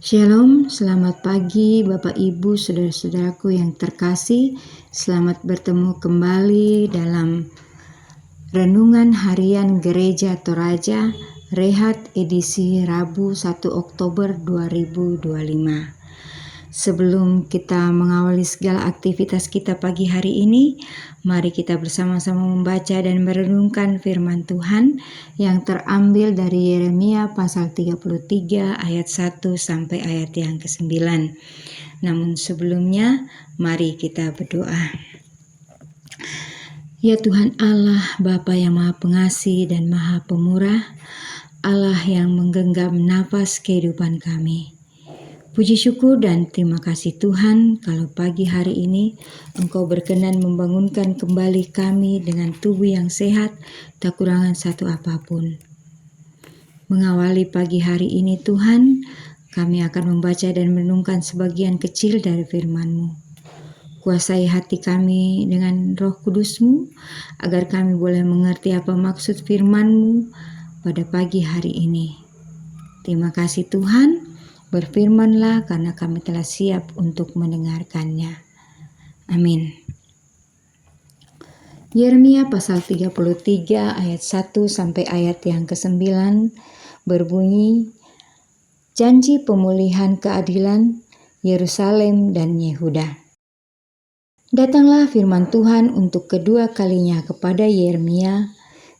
Shalom, selamat pagi Bapak Ibu, saudara-saudaraku yang terkasih. Selamat bertemu kembali dalam Renungan Harian Gereja Toraja, Rehat edisi Rabu 1 Oktober 2025. Sebelum kita mengawali segala aktivitas kita pagi hari ini, mari kita bersama-sama membaca dan merenungkan firman Tuhan yang terambil dari Yeremia pasal 33 ayat 1 sampai ayat yang ke-9. Namun sebelumnya, mari kita berdoa. Ya Tuhan Allah, Bapa yang Maha Pengasih dan Maha Pemurah, Allah yang menggenggam nafas kehidupan kami. Puji syukur dan terima kasih Tuhan kalau pagi hari ini Engkau berkenan membangunkan kembali kami dengan tubuh yang sehat, tak kurangan satu apapun. Mengawali pagi hari ini Tuhan, kami akan membaca dan merenungkan sebagian kecil dari firman-Mu. Kuasai hati kami dengan Roh Kudus-Mu, agar kami boleh mengerti apa maksud firman-Mu pada pagi hari ini. Terima kasih Tuhan. Berfirmanlah karena kami telah siap untuk mendengarkannya. Amin. Yeremia pasal 33 ayat 1 sampai ayat yang ke-9 berbunyi, janji pemulihan keadilan Yerusalem dan Yehuda. Datanglah firman Tuhan untuk kedua kalinya kepada Yeremia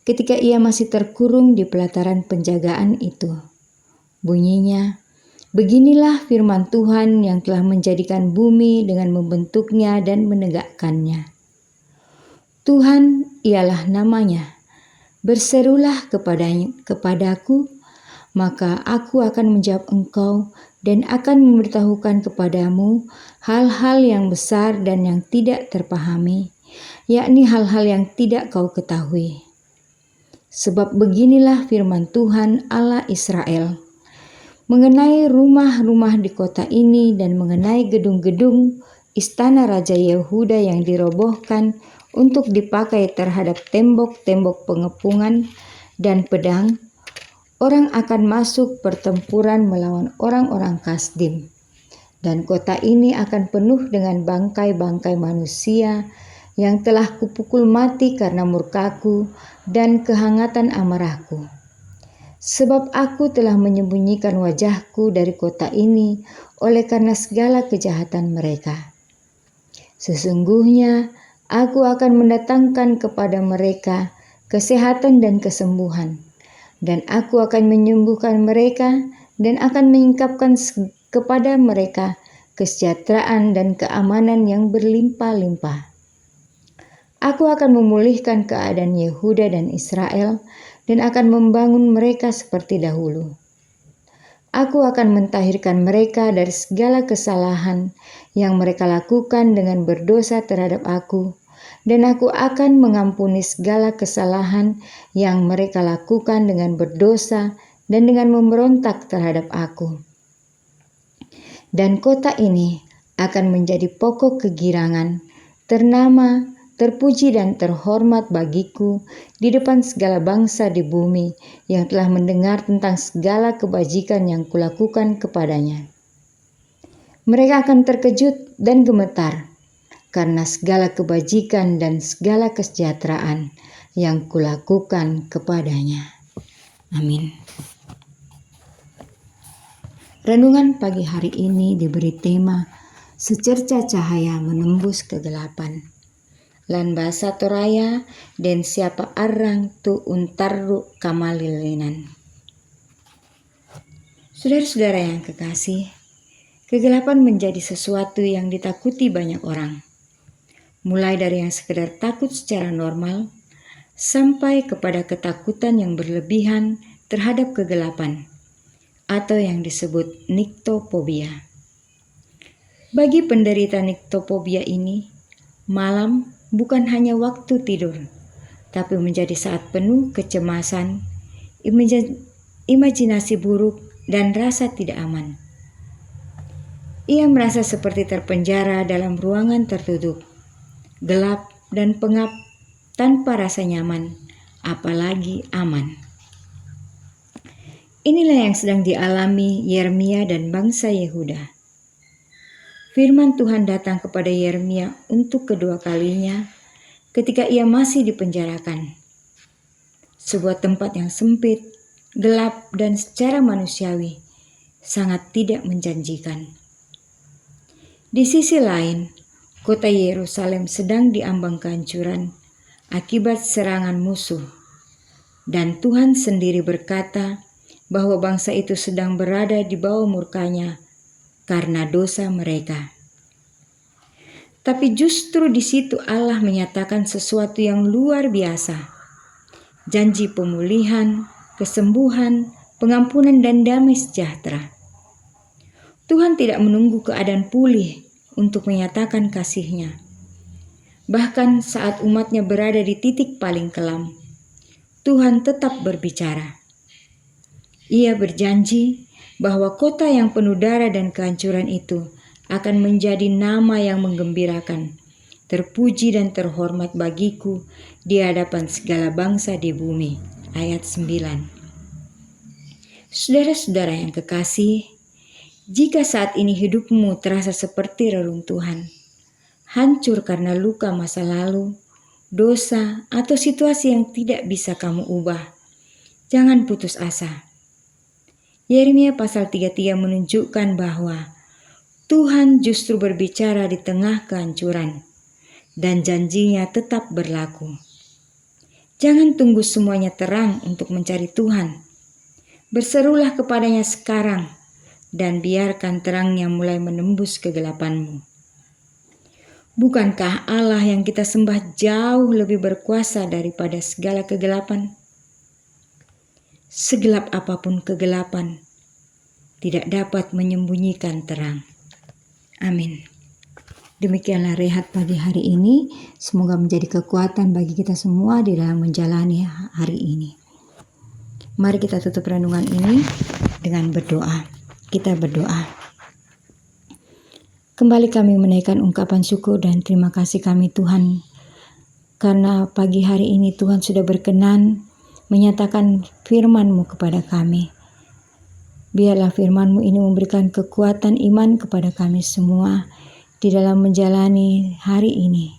ketika ia masih terkurung di pelataran penjagaan itu. Bunyinya, beginilah firman Tuhan yang telah menjadikan bumi dengan membentuknya dan menegakkannya. Tuhan ialah namanya. Berserulah kepadaku, maka aku akan menjawab engkau dan akan memberitahukan kepadamu hal-hal yang besar dan yang tidak terpahami, yakni hal-hal yang tidak kau ketahui. Sebab beginilah firman Tuhan Allah Israel, mengenai rumah-rumah di kota ini dan mengenai gedung-gedung istana Raja Yehuda yang dirobohkan untuk dipakai terhadap tembok-tembok pengepungan dan pedang, orang akan masuk pertempuran melawan orang-orang Kasdim. Dan kota ini akan penuh dengan bangkai-bangkai manusia yang telah kupukul mati karena murkaku dan kehangatan amarahku. Sebab aku telah menyembunyikan wajahku dari kota ini oleh karena segala kejahatan mereka. Sesungguhnya aku akan mendatangkan kepada mereka kesehatan dan kesembuhan, dan aku akan menyembuhkan mereka dan akan menyingkapkan kepada mereka kesejahteraan dan keamanan yang berlimpah-limpah. Aku akan memulihkan keadaan Yehuda dan Israel dan akan membangun mereka seperti dahulu. Aku akan mentahirkan mereka dari segala kesalahan yang mereka lakukan dengan berdosa terhadap aku, dan aku akan mengampuni segala kesalahan yang mereka lakukan dengan berdosa dan dengan memberontak terhadap aku. Dan kota ini akan menjadi pokok kegirangan, ternama, terpuji dan terhormat bagiku di depan segala bangsa di bumi yang telah mendengar tentang segala kebajikan yang kulakukan kepadanya. Mereka akan terkejut dan gemetar karena segala kebajikan dan segala kesejahteraan yang kulakukan kepadanya. Amin. Renungan pagi hari ini diberi tema secerca cahaya menembus kegelapan. Lan bahasa Toraya dan siapa arang tu untarru kamalilenan. Saudara-saudara yang kekasih, kegelapan menjadi sesuatu yang ditakuti banyak orang. Mulai dari yang sekedar takut secara normal, sampai kepada ketakutan yang berlebihan terhadap kegelapan, atau yang disebut nyctophobia. Bagi penderita nyctophobia ini, malam bukan hanya waktu tidur, tapi menjadi saat penuh kecemasan, imajinasi buruk, dan rasa tidak aman. Ia merasa seperti terpenjara dalam ruangan tertutup, gelap dan pengap, tanpa rasa nyaman, apalagi aman. Inilah yang sedang dialami Yeremia dan bangsa Yehuda. Firman Tuhan datang kepada Yeremia untuk kedua kalinya ketika ia masih dipenjarakan. Sebuah tempat yang sempit, gelap, dan secara manusiawi sangat tidak menjanjikan. Di sisi lain, kota Yerusalem sedang diambang kehancuran akibat serangan musuh. Dan Tuhan sendiri berkata bahwa bangsa itu sedang berada di bawah murkanya karena dosa mereka. Tapi justru di situ Allah menyatakan sesuatu yang luar biasa. Janji pemulihan, kesembuhan, pengampunan, dan damai sejahtera. Tuhan tidak menunggu keadaan pulih untuk menyatakan kasih-Nya. Bahkan saat umatnya berada di titik paling kelam, Tuhan tetap berbicara. Ia berjanji bahwa kota yang penuh darah dan kehancuran itu akan menjadi nama yang menggembirakan, terpuji dan terhormat bagiku di hadapan segala bangsa di bumi. Ayat 9. Saudara-saudara yang kekasih, jika saat ini hidupmu terasa seperti reruntuhan, hancur karena luka masa lalu, dosa, atau situasi yang tidak bisa kamu ubah, jangan putus asa. Yeremia pasal 33 menunjukkan bahwa Tuhan justru berbicara di tengah kehancuran dan janjinya tetap berlaku. Jangan tunggu semuanya terang untuk mencari Tuhan. Berserulah kepadanya sekarang dan biarkan terangnya mulai menembus kegelapanmu. Bukankah Allah yang kita sembah jauh lebih berkuasa daripada segala kegelapan? Segelap apapun kegelapan, tidak dapat menyembunyikan terang. Amin. Demikianlah rehat pagi hari ini. Semoga menjadi kekuatan bagi kita semua di dalam menjalani hari ini. Mari kita tutup renungan ini dengan berdoa. Kita berdoa. Kembali kami menaikkan ungkapan syukur dan terima kasih kami Tuhan, karena pagi hari ini Tuhan sudah berkenan menyatakan firman-Mu kepada kami. Biarlah firman-Mu ini memberikan kekuatan iman kepada kami semua di dalam menjalani hari ini.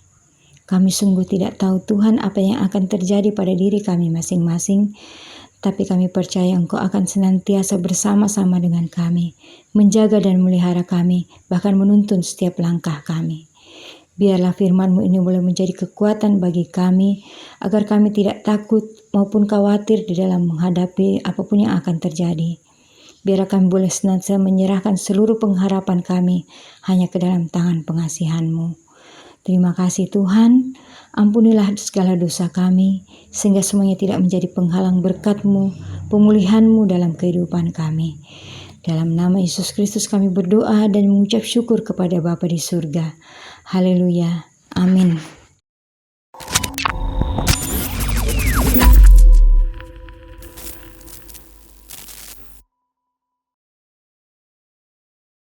Kami sungguh tidak tahu Tuhan apa yang akan terjadi pada diri kami masing-masing, tapi kami percaya Engkau akan senantiasa bersama-sama dengan kami, menjaga dan melihara kami, bahkan menuntun setiap langkah kami. Biarlah firman-Mu ini boleh menjadi kekuatan bagi kami, agar kami tidak takut maupun khawatir di dalam menghadapi apapun yang akan terjadi. Biarlah kami boleh senantiasa menyerahkan seluruh pengharapan kami hanya ke dalam tangan pengasihan-Mu. Terima kasih Tuhan, ampunilah segala dosa kami, sehingga semuanya tidak menjadi penghalang berkat-Mu, pemulihan-Mu dalam kehidupan kami. Dalam nama Yesus Kristus kami berdoa dan mengucap syukur kepada Bapa di surga. Haleluya. Amin.